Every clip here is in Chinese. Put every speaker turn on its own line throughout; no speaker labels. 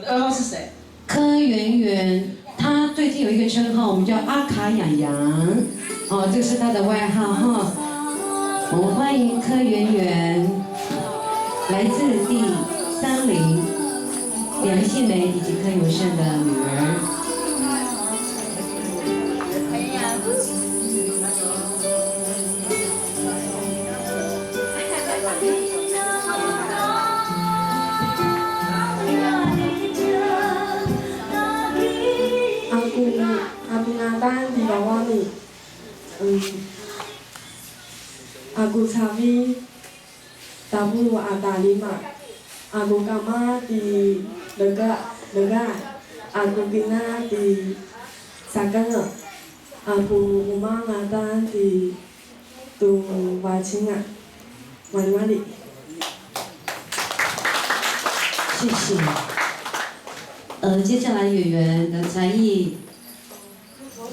2号是谁？
柯圆圆，她最近有一个称号，我们叫阿卡养羊，哦，这是她的外号哈。我们欢迎柯圆圆，来自第30梁信梅以及柯有胜的女儿。
Aku sabi tabu ada 5. Aku kama di lega. Aku bina di saganga. Aku umang ada di tu wacinga. Wali.
谢谢。接下来圆圆的才艺。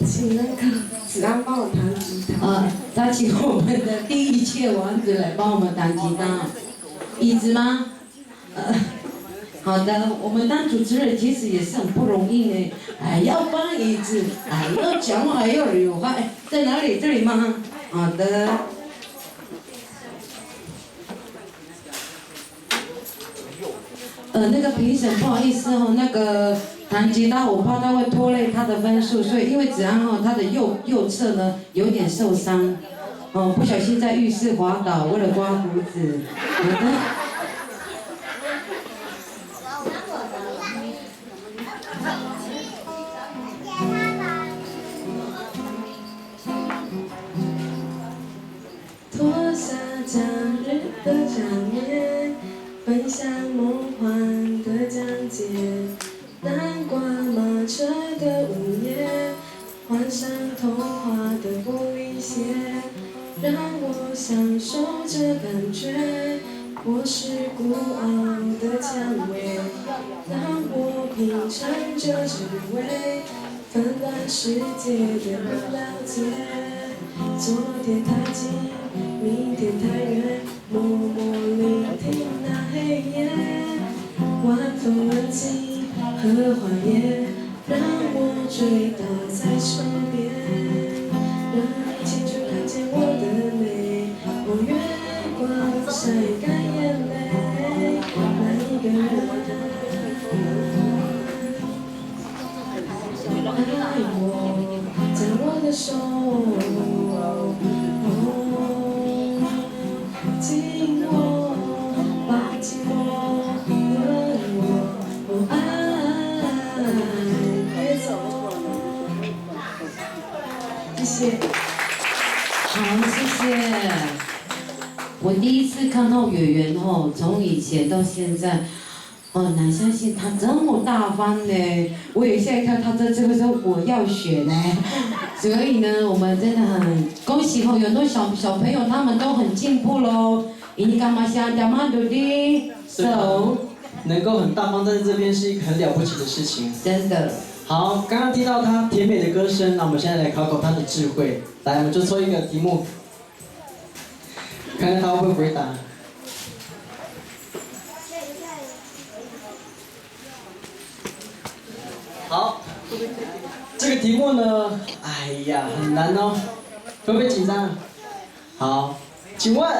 请那个子安帮我弹吉他。
他请我们的第一届王子来帮我们弹吉他。椅子吗？好的，我们当主持人其实也是很不容易呢，还要搬椅子，还要讲话，还要流汗。在哪里？这里吗？好的。那个评审不好意思哦，那个。 弹吉他，我怕他会拖累他的分数，所以因为子安哈他的右侧呢有点受伤，哦，不小心在浴室滑倒，为了刮胡子。好的。
脱下假日的假面，分享梦幻的讲解。 南瓜马车的午夜，换上童话的玻璃鞋，让我享受这感觉。我是孤傲的蔷薇，让我品尝这滋味。纷乱世界的不了解，昨天太近，明天太远，默默聆听那黑夜，晚风冷静。 荷花叶让我醉倒在手边，让你清楚看见我的美。我月光晒干眼泪，爱一个人，爱我，牵我的手，紧握，抱紧我，吻我，爱。 谢谢。
好，谢谢。我第一次看到圆圆哦，从以前到现在，难相信她这么大方呢。我也吓一跳，她这个时候我要学呢。所以呢，我们真的很恭喜哦，有很多小朋友他们都很进步喽。你干嘛想干嘛对不对？ So
能够很大方站在这边是一个很了不起的事情。
真的。
好，刚刚听到他甜美的歌声，那我们现在来考考他的智慧。来，我们就抽一个题目，看看他会不会回答。好，这个题目呢，哎呀，很难哦，会不会紧张？好，请问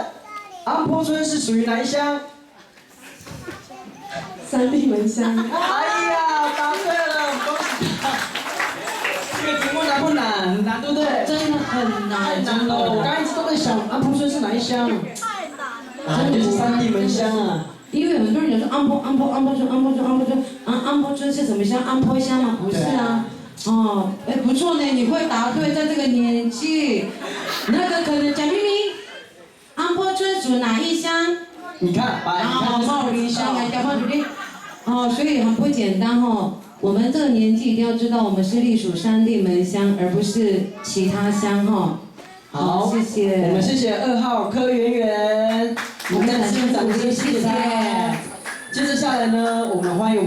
安坡村是属于哪一乡？
三地门乡。
哎呀，答对了，恭喜他！这个题目难不难？很难，对不对？
真的很难，
太难了。我刚一直都在想，安坡村是哪一乡？太难了。就是三地门乡啊。
因为很多人讲说安坡村，安坡村是什么乡？安坡乡吗？不是啊。哦，哎，不错呢，你会答对，在这个年纪。那个可能蒋明明，安坡村属哪一乡？
你看，
茂林乡呀，叫茂林。所以很不简单哦。我们这个年纪一定要知道，我们是隶属三地门乡，而不是其他乡哈。
好，
谢谢。
我们谢谢2号柯圆圆，我们再次掌声谢谢他。接着下来呢，我们欢迎。